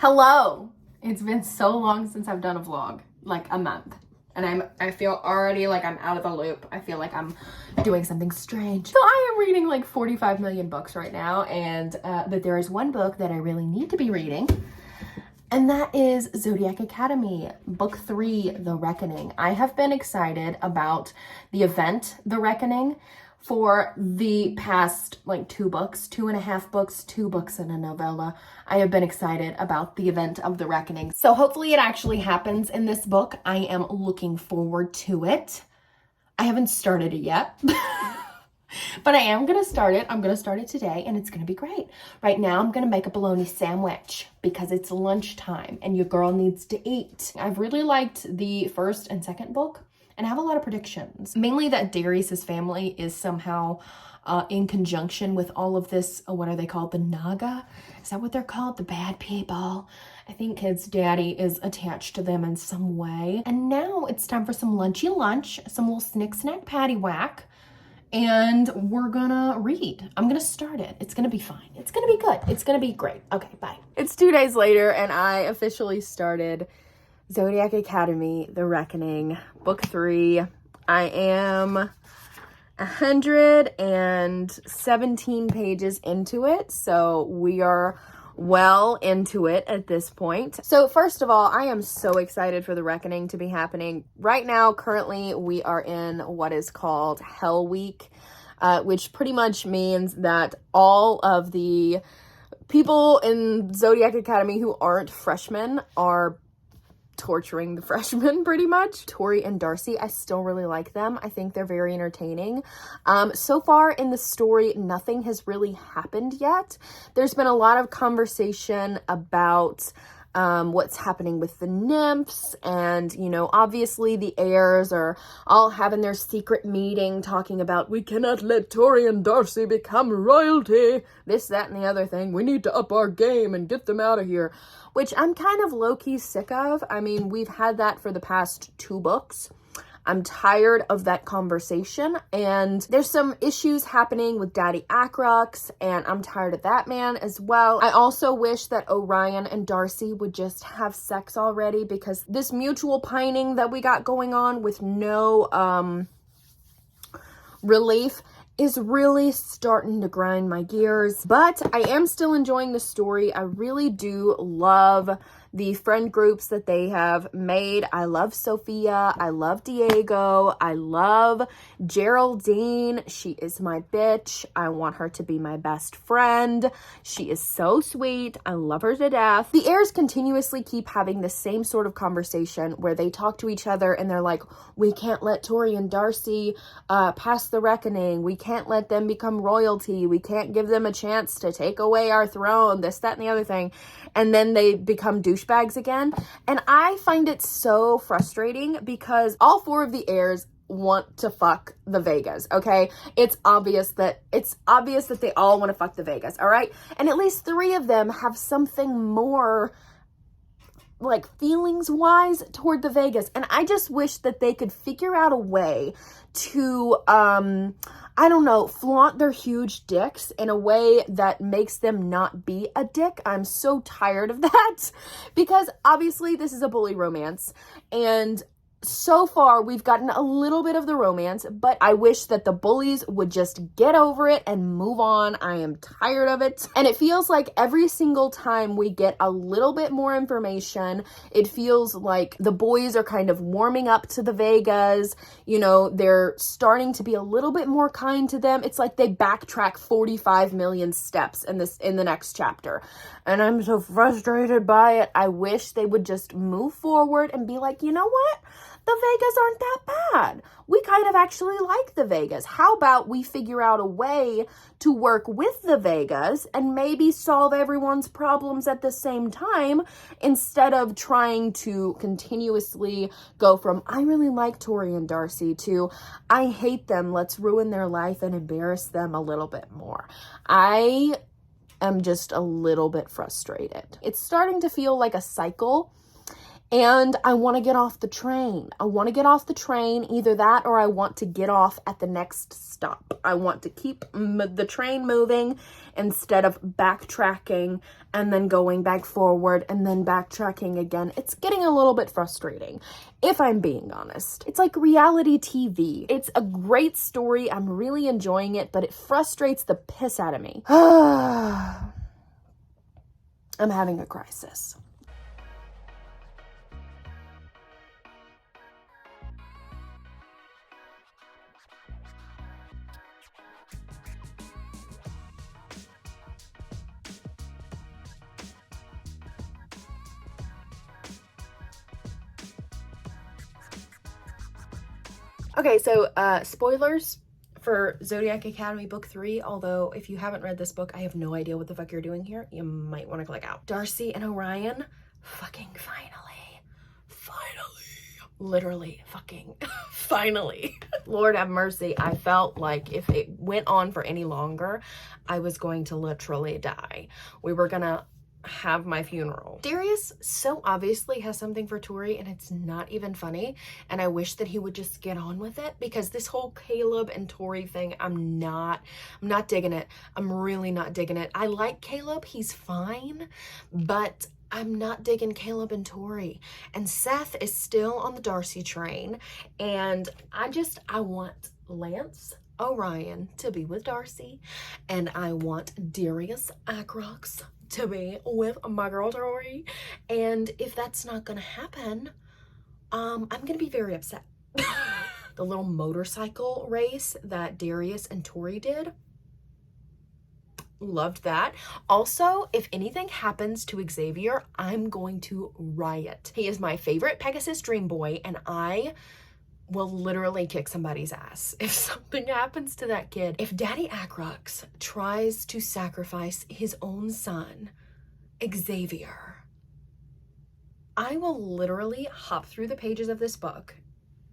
Hello! It's been so long since I've done a vlog, like a month. And I feel already like I'm out of the loop. I feel like I'm doing something strange. So I am reading like 45 million books right now, and but there is one book that I really need to be reading, and that is Zodiac Academy, Book 3, The Reckoning. I have been excited about the event, The Reckoning, for the past like 2.5 books, 2 books and a novella. I have been excited about the event of The Reckoning. So hopefully it actually happens in this book. I am looking forward to it. I haven't started it yet, but I am gonna start it. I'm gonna start it today and it's gonna be great. Right now I'm gonna make a bologna sandwich because it's lunchtime and your girl needs to eat. I've really liked the first and second book. And I have a lot of predictions. Mainly that Darius's family is somehow in conjunction with all of this, what are they called? The Naga? Is that what they're called? The bad people. I think his daddy is attached to them in some way. And now it's time for some lunchy lunch, some little snick snack patty whack. And we're gonna read. I'm gonna start it. It's gonna be fine. It's gonna be good. It's gonna be great. Okay, bye. It's 2 days later and I officially started Zodiac Academy, The Reckoning, Book 3. I am 117 pages into it, so we are well into it at this point. So first of all, I am so excited for The Reckoning to be happening. Right now, currently, we are in what is called Hell Week, which pretty much means that all of the people in Zodiac Academy who aren't freshmen are torturing the freshmen pretty much. Tori and Darcy, I still really like them. I think they're very entertaining. So far in the story, nothing has really happened yet. There's been a lot of conversation about what's happening with the nymphs, and you know, obviously the heirs are all having their secret meeting talking about we cannot let Tori and Darcy become royalty, this, that, and the other thing. We need to up our game and get them out of here, which I'm kind of low-key sick of. I mean, we've had that for the past 2 books. I'm tired of that conversation, and there's some issues happening with Daddy Acrox, and I'm tired of that man as well. I also wish that Orion and Darcy would just have sex already, because this mutual pining that we got going on with no relief is really starting to grind my gears. But I am still enjoying the story. I really do love the friend groups that they have made. I love Sophia. I love Diego. I love Geraldine. She is my bitch. I want her to be my best friend. She is so sweet. I love her to death. The heirs continuously keep having the same sort of conversation where they talk to each other and they're like, we can't let Tori and Darcy pass the reckoning. We can't let them become royalty. We can't give them a chance to take away our throne, this, that, and the other thing. And then they become douchebags again. And I find it so frustrating because all 4 of the heirs want to fuck the Vegas, okay? It's obvious that they all want to fuck the Vegas, all right? And at least 3 of them have something more like feelings-wise toward the Vegas. And I just wish that they could figure out a way to I don't know, flaunt their huge dicks in a way that makes them not be a dick. I'm so tired of that because obviously this is a bully romance, and so far we've gotten a little bit of the romance, but I wish that the bullies would just get over it and move on. I am tired of it. And it feels like every single time we get a little bit more information, it feels like the boys are kind of warming up to the Vegas. You know, they're starting to be a little bit more kind to them. It's like they backtrack 45 million steps in the next chapter. And I'm so frustrated by it. I wish they would just move forward and be like, you know what? The Vegas aren't that bad. We kind of actually like the Vegas. How about we figure out a way to work with the Vegas and maybe solve everyone's problems at the same time, instead of trying to continuously go from, I really like Tori and Darcy, to, I hate them, let's ruin their life and embarrass them a little bit more. I am just a little bit frustrated. It's starting to feel like a cycle. And I want to get off the train. I want to get off the train, either that or I want to get off at the next stop. I want to keep the train moving instead of backtracking and then going back forward and then backtracking again. It's getting a little bit frustrating, if I'm being honest. It's like reality TV. It's a great story. I'm really enjoying it, but it frustrates the piss out of me. I'm having a crisis. Okay, so spoilers for Zodiac Academy Book 3, although if you haven't read this book, I have no idea what the fuck you're doing here. You might want to click out. Darcy and Orion, fucking finally, literally fucking finally. Lord have mercy, I felt like if it went on for any longer, I was going to literally die. We were gonna have my funeral. Darius so obviously has something for Tori, and it's not even funny, and I wish that he would just get on with it, because this whole Caleb and Tori thing, I'm not digging it. I'm really not digging it. I like Caleb, he's fine, but I'm not digging Caleb and Tori. And Seth is still on the Darcy train, and I want Lance Orion to be with Darcy, and I want Darius Akrox to be with my girl Tori. And if that's not gonna happen, I'm gonna be very upset. The little motorcycle race that Darius and Tori did, loved that. Also, if anything happens to Xavier, I'm going to riot. He is my favorite Pegasus Dream Boy, and I will literally kick somebody's ass if something happens to that kid. If Daddy Akrox tries to sacrifice his own son, Xavier, I will literally hop through the pages of this book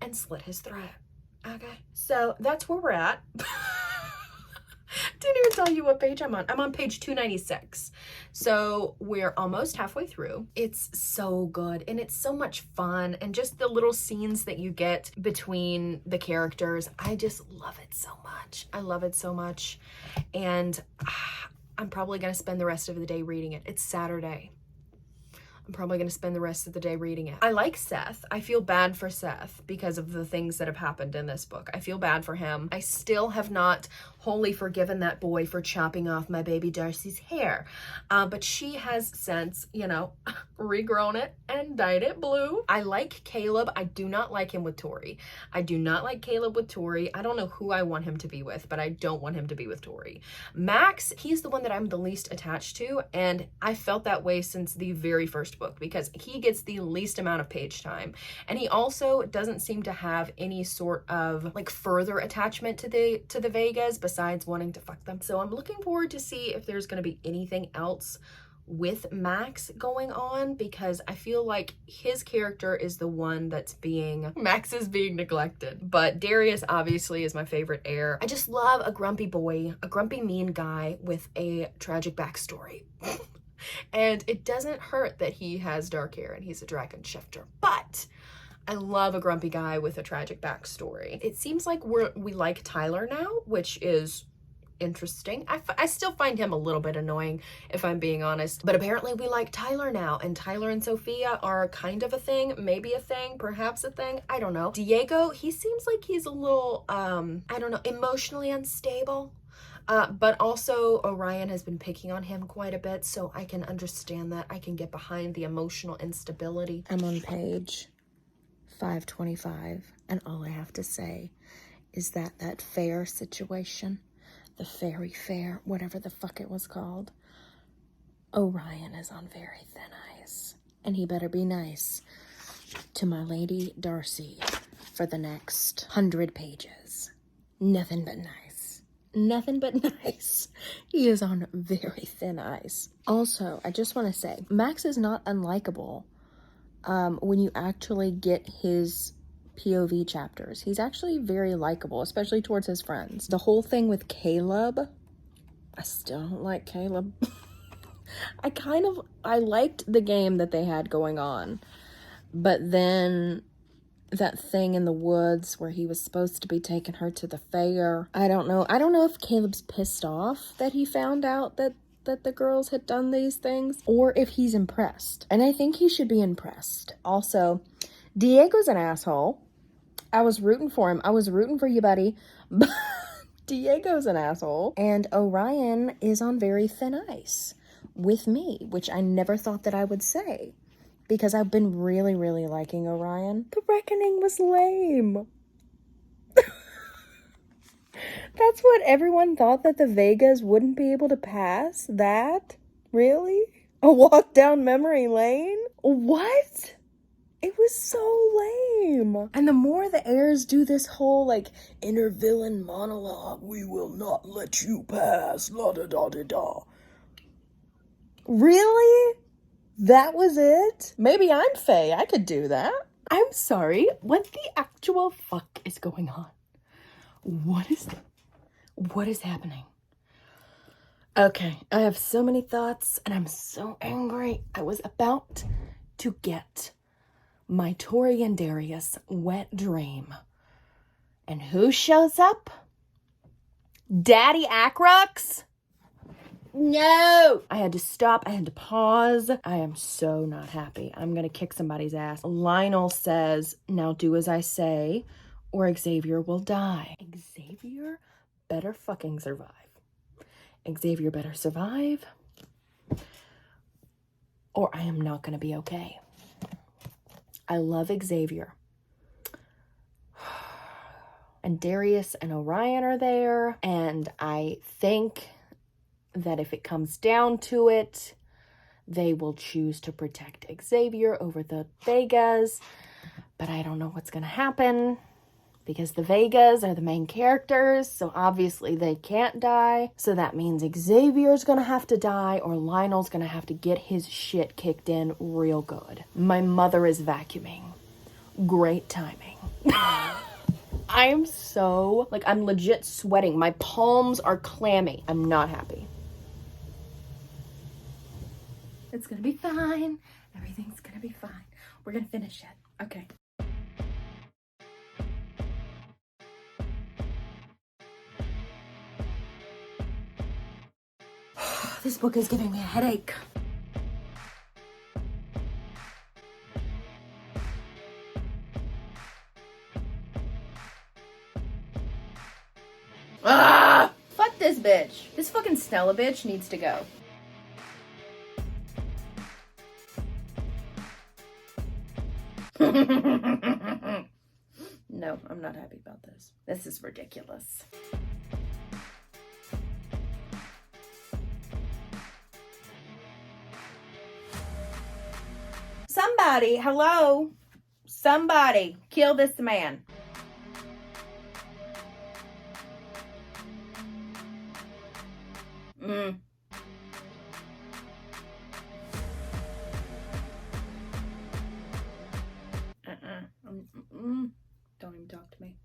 and slit his throat. Okay, so that's where we're at. Didn't even tell you what page I'm on. I'm on page 296. So we're almost halfway through. It's so good and it's so much fun, and just the little scenes that you get between the characters, I just love it so much. I love it so much. And I'm probably going to spend the rest of the day reading it. It's Saturday. I'm probably going to spend the rest of the day reading it. I like Seth. I feel bad for Seth because of the things that have happened in this book. I feel bad for him. I still have not wholly forgiven that boy for chopping off my baby Darcy's hair. But she has since, you know, regrown it and dyed it blue. I like Caleb. I do not like him with Tori. I do not like Caleb with Tori. I don't know who I want him to be with, but I don't want him to be with Tori. Max, he's the one that I'm the least attached to, and I felt that way since the very first book, because he gets the least amount of page time, and he also doesn't seem to have any sort of like further attachment to the Vegas besides wanting to fuck them. So I'm looking forward to see if there's going to be anything else with Max going on, because I feel like his character is the one that's Max is being neglected. But Darius obviously is my favorite heir. I just love a grumpy boy, a grumpy mean guy with a tragic backstory. And it doesn't hurt that he has dark hair and he's a dragon shifter, but I love a grumpy guy with a tragic backstory. It seems like we like Tyler now, which is interesting. I still find him a little bit annoying, if I'm being honest, but apparently we like Tyler now, and Tyler and Sophia are kind of a thing, maybe a thing, perhaps a thing, I don't know. Diego, he seems like he's a little, I don't know, emotionally unstable. But also Orion has been picking on him quite a bit, so I can understand that. I can get behind the emotional instability. I'm on page 525, and all I have to say is that fair situation, the fairy fair, whatever the fuck it was called, Orion is on very thin ice, and he better be nice to my lady Darcy for the next 100 pages. Nothing but nice. Nothing but nice. He is on very thin ice. Also, I just want to say, Max is not unlikable when you actually get his POV chapters. He's actually very likable, especially towards his friends. The whole thing with Caleb, I still don't like Caleb. I liked the game that they had going on. But then that thing in the woods where he was supposed to be taking her to the fair. I don't know. I don't know if Caleb's pissed off that he found out that the girls had done these things, or if he's impressed. And I think he should be impressed. Also, Diego's an asshole. I was rooting for him. I was rooting for you, buddy. But Diego's an asshole. And Orion is on very thin ice with me, which I never thought that I would say, because I've been really, really liking Orion. The Reckoning was lame. That's what everyone thought, that the Vegas wouldn't be able to pass? That? Really? A walk down memory lane? What? It was so lame. And the more the heirs do this whole, like, inner villain monologue, we will not let you pass, la-da-da-da-da. Really? That was it? Maybe I'm Faye. I could do that. I'm sorry. What the actual fuck is going on? What is happening? Okay, I have so many thoughts and I'm so angry. I was about to get my Tori and Darius wet dream. And who shows up? Daddy Acrux? No! I had to stop. I had to pause. I am so not happy. I'm gonna kick somebody's ass. Lionel says, now do as I say, or Xavier will die. Xavier better fucking survive. Xavier better survive, or I am not gonna be okay. I love Xavier. And Darius and Orion are there, and I think that if it comes down to it, they will choose to protect Xavier over the Vegas. But I don't know what's going to happen, because the Vegas are the main characters, so obviously they can't die. So that means Xavier's going to have to die, or Lionel's going to have to get his shit kicked in real good. My mother is vacuuming. Great timing. I am so, like, I'm legit sweating. My palms are clammy. I'm not happy. It's gonna be fine. Everything's gonna be fine. We're gonna finish it. Okay. This book is giving me a headache. Ah! Fuck this bitch. This fucking Stella bitch needs to go. No, I'm not happy about this. This is ridiculous. Somebody, hello? Somebody, kill this man. Don't even talk to me.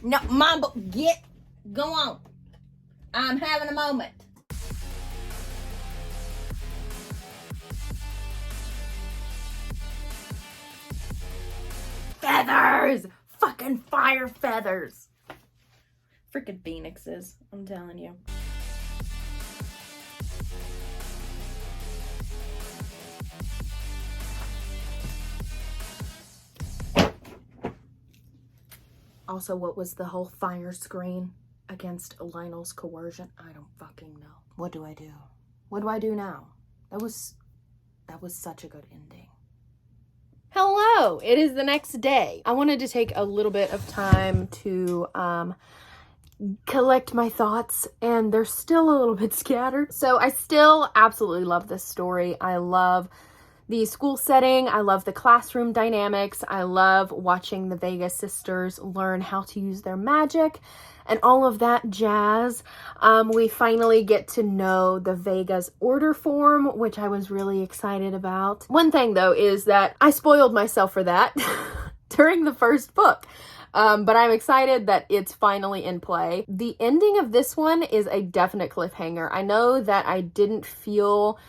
No, Mom, go on. I'm having a moment. Feathers! Fucking fire feathers! Freaking phoenixes, I'm telling you. Also, what was the whole fire screen against Lionel's coercion? I don't fucking know. What do I do? What do I do now? That was such a good ending. Hello, it is the next day. I wanted to take a little bit of time to collect my thoughts, and they're still a little bit scattered. So I still absolutely love this story. I love the school setting. I love the classroom dynamics. I love watching the Vegas sisters learn how to use their magic and all of that jazz. We finally get to know the Vegas order form, which I was really excited about. One thing though is that I spoiled myself for that during the first book. But I'm excited that it's finally in play. The ending of this one is a definite cliffhanger. I know that I didn't feel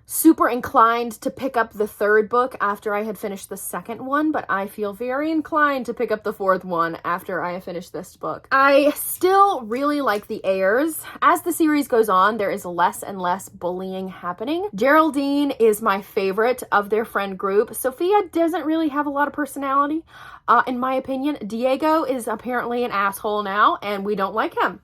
super inclined to pick up the third book after I had finished the second one, but I feel very inclined to pick up the fourth one after I have finished this book. I still really like the heirs. As the series goes on, there is less and less bullying happening. Geraldine is my favorite of their friend group. Sophia doesn't really have a lot of personality, in my opinion. Diego is apparently an asshole now, and we don't like him.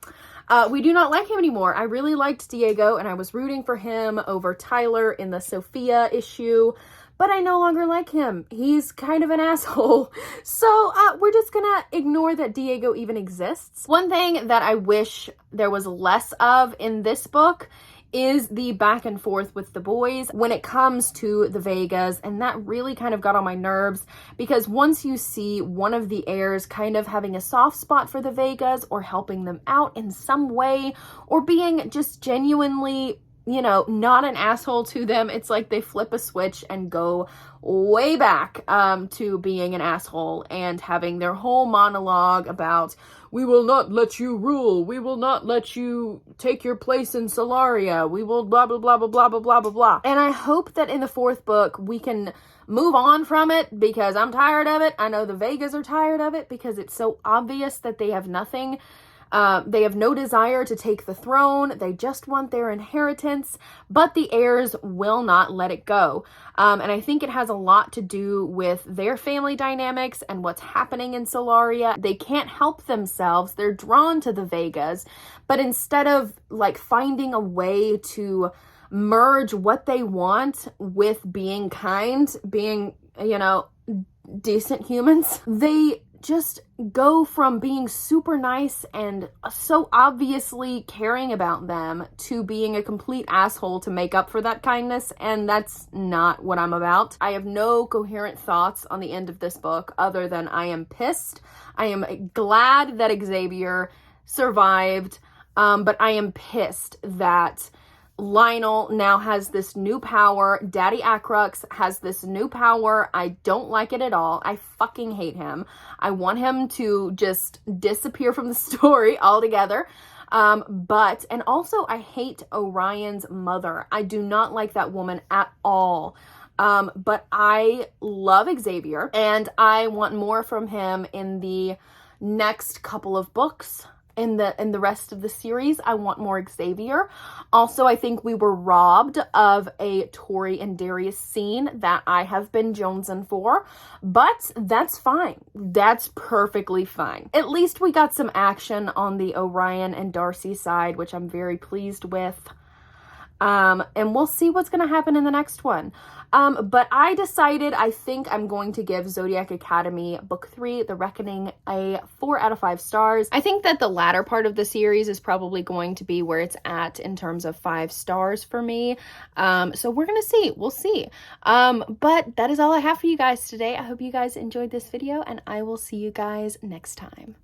We do not like him anymore. I really liked Diego, and I was rooting for him over Tyler in the Sophia issue, but I no longer like him. He's kind of an asshole. So we're just gonna ignore that Diego even exists. One thing that I wish there was less of in this book is the back and forth with the boys when it comes to the Vegas, and that really kind of got on my nerves, because once you see one of the heirs kind of having a soft spot for the Vegas or helping them out in some way or being just genuinely, you know, not an asshole to them, it's like they flip a switch and go way back to being an asshole and having their whole monologue about, we will not let you rule, we will not let you take your place in Solaria, we will blah blah blah blah blah blah blah blah blah. And I hope that in the fourth book we can move on from it, because I'm tired of it. I know the Vegas are tired of it because it's so obvious that they have nothing. They have no desire to take the throne. They just want their inheritance, but the heirs will not let it go. And I think it has a lot to do with their family dynamics and what's happening in Solaria. They can't help themselves. They're drawn to the Vegas, but instead of like finding a way to merge what they want with being kind, being, you know, decent humans, they just go from being super nice and so obviously caring about them to being a complete asshole to make up for that kindness, and that's not what I'm about. I have no coherent thoughts on the end of this book other than I am pissed. I am glad that Xavier survived, but I am pissed that Lionel now has this new power. Daddy Acrux has this new power. I don't like it at all. I fucking hate him. I want him to just disappear from the story altogether. And also I hate Orion's mother. I do not like that woman at all. But I love Xavier, and I want more from him in the next couple of books. In the rest of the series, I want more Xavier. Also, I think we were robbed of a Tori and Darius scene that I have been jonesing for, but that's fine. That's perfectly fine. At least we got some action on the Orion and Darcy side, which I'm very pleased with. And we'll see what's going to happen in the next one. But I decided I think I'm going to give Zodiac Academy Book 3, The Reckoning, a 4 out of 5 stars. I think that the latter part of the series is probably going to be where it's at in terms of 5 stars for me. So we're going to see. We'll see. But that is all I have for you guys today. I hope you guys enjoyed this video, and I will see you guys next time.